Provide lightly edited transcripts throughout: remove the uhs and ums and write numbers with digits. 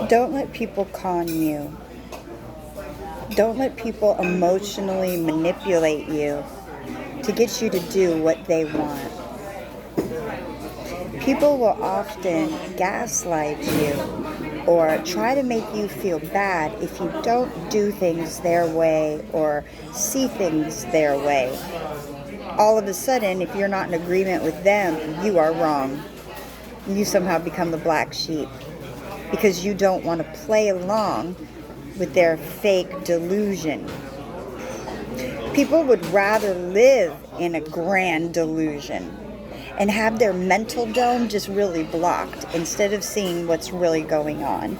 Don't let people con you. Don't let people emotionally manipulate you to get you to do what they want. People will often gaslight you or try to make you feel bad if you don't do things their way or see things their way. All of a sudden, if you're not in agreement with them, you are wrong. You somehow become the black sheep because you don't want to play along with their fake delusion. People would rather live in a grand delusion and have their mental dome just really blocked instead of seeing what's really going on.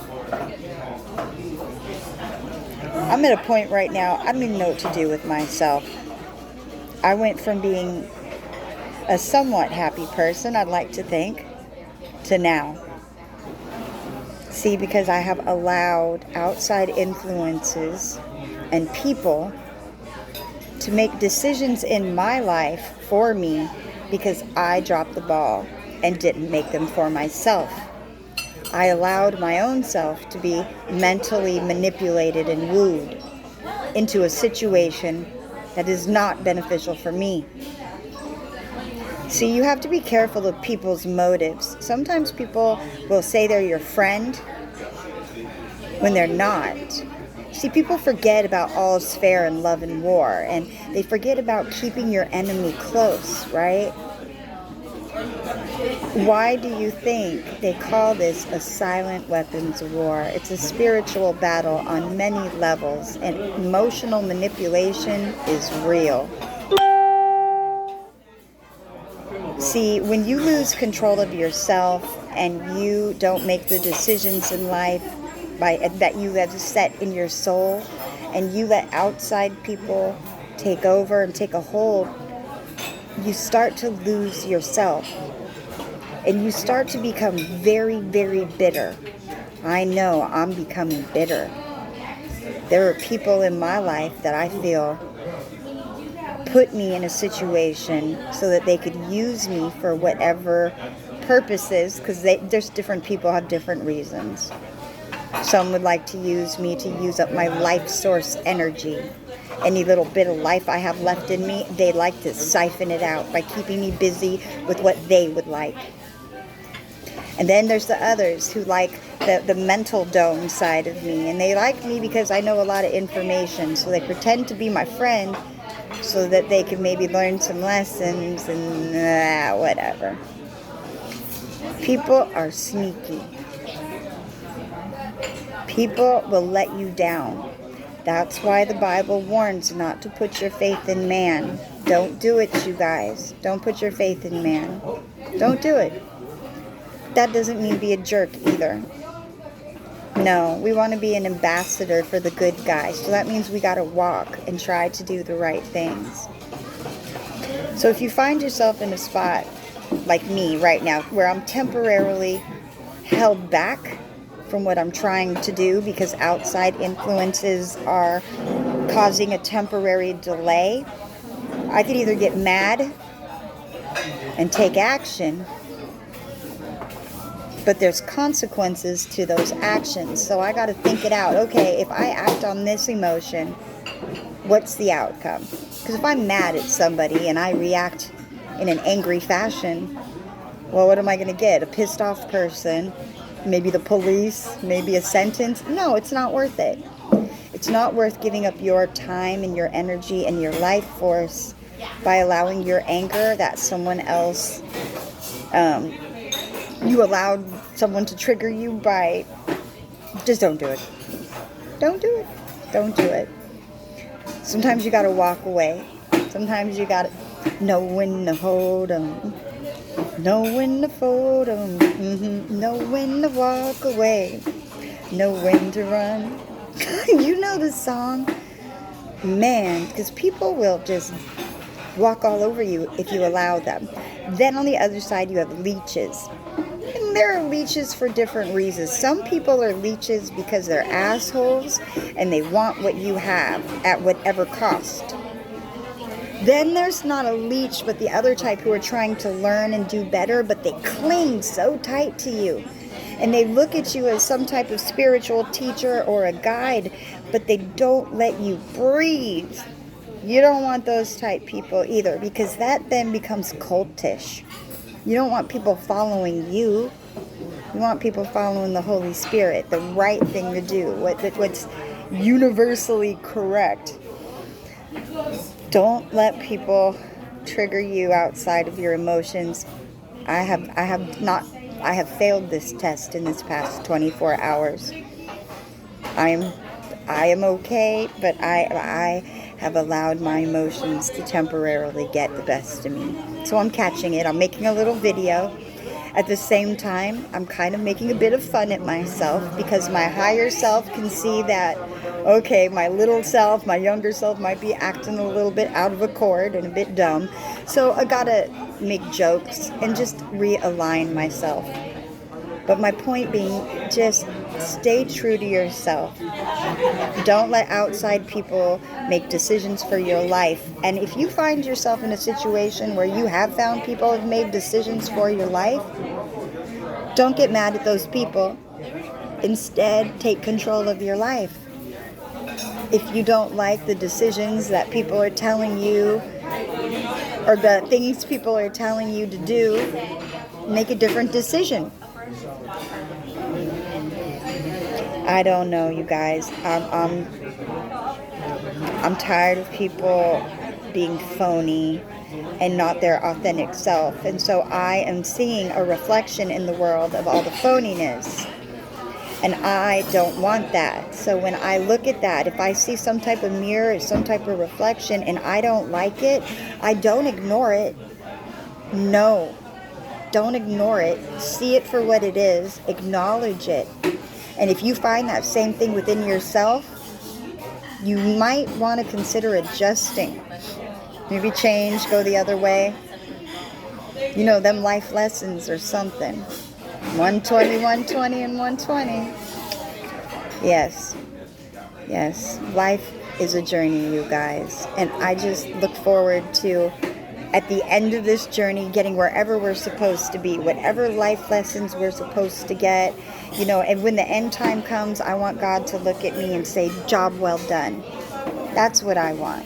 I'm at a point right now, I don't even know what to do with myself. I went from being a somewhat happy person, I'd like to think, to now. See, because I have allowed outside influences and people to make decisions in my life for me because I dropped the ball and didn't make them for myself. I allowed my own self to be mentally manipulated and wooed into a situation that is not beneficial for me. See, you have to be careful of people's motives. Sometimes people will say they're your friend when they're not. See, people forget about all is fair in love and war, and they forget about keeping your enemy close, right? Why do you think they call this a silent weapons war? It's a spiritual battle on many levels, and emotional manipulation is real. See, when you lose control of yourself and you don't make the decisions in life that you have set in your soul, and you let outside people take over and take a hold, you start to lose yourself. And you start to become very, very bitter. I know I'm becoming bitter. There are people in my life that I feel put me in a situation so that they could use me for whatever purposes, because there's different people have different reasons. Some would like to use me to use up my life source energy. Any little bit of life I have left in me, they like to siphon it out by keeping me busy with what they would like. And then there's the others who like the mental dome side of me, and they like me because I know a lot of information, so they pretend to be my friend so that they can maybe learn some lessons and whatever. People are sneaky. People will let you down. That's why the Bible warns not to put your faith in man. Don't do it, you guys. Don't put your faith in man. Don't do it. That doesn't mean be a jerk either. No, we want to be an ambassador for the good guy. So that means we got to walk and try to do the right things. So if you find yourself in a spot like me right now, where I'm temporarily held back from what I'm trying to do because outside influences are causing a temporary delay, I could either get mad and take action, but there's consequences to those actions. So I got to think it out. Okay, if I act on this emotion, what's the outcome? Because if I'm mad at somebody and I react in an angry fashion, well, what am I going to get? A pissed off person? Maybe the police? Maybe a sentence? No, it's not worth it. It's not worth giving up your time and your energy and your life force by allowing your anger that someone else, you allowed someone to trigger you by, just don't do it. Don't do it. Don't do it. Sometimes you got to walk away. Sometimes you got to know when to hold 'em. Know when to fold 'em. Know when to walk away. Know when to run. You know the song? Man, because people will just walk all over you if you allow them. Then on the other side, you have leeches. And there are leeches for different reasons. Some people are leeches because they're assholes and they want what you have at whatever cost. Then there's not a leech, but the other type who are trying to learn and do better, but they cling so tight to you. And they look at you as some type of spiritual teacher or a guide, but they don't let you breathe. You don't want those type people either, because that then becomes cultish. You don't want people following you. You want people following the Holy Spirit, the right thing to do, what's universally correct. Don't let people trigger you outside of your emotions. I have failed this test in this past 24 hours. I am okay, but I have allowed my emotions to temporarily get the best of me. So I'm catching it. I'm making a little video. At the same time, I'm kind of making a bit of fun at myself, because my higher self can see that, okay, my little self, my younger self might be acting a little bit out of accord and a bit dumb. So I gotta make jokes and just realign myself. But my point being, just stay true to yourself. Don't let outside people make decisions for your life. And if you find yourself in a situation where you have found people have made decisions for your life, don't get mad at those people. Instead, take control of your life. If you don't like the decisions that people are telling you, or the things people are telling you to do, make a different decision. I don't know, you guys. I'm tired of people being phony and not their authentic self. And so I am seeing a reflection in the world of all the phoniness. And I don't want that. So when I look at that, if I see some type of mirror or some type of reflection and I don't like it, I don't ignore it. No. Don't ignore it. See it for what it is. Acknowledge it. And if you find that same thing within yourself, you might want to consider adjusting. Maybe change, go the other way. You know, them life lessons or something. 120, 120, and 120. Yes. Yes. Life is a journey, you guys. And I just look forward to, at the end of this journey, getting wherever we're supposed to be, whatever life lessons we're supposed to get, you know, and when the end time comes, I want God to look at me and say, job well done. That's what I want.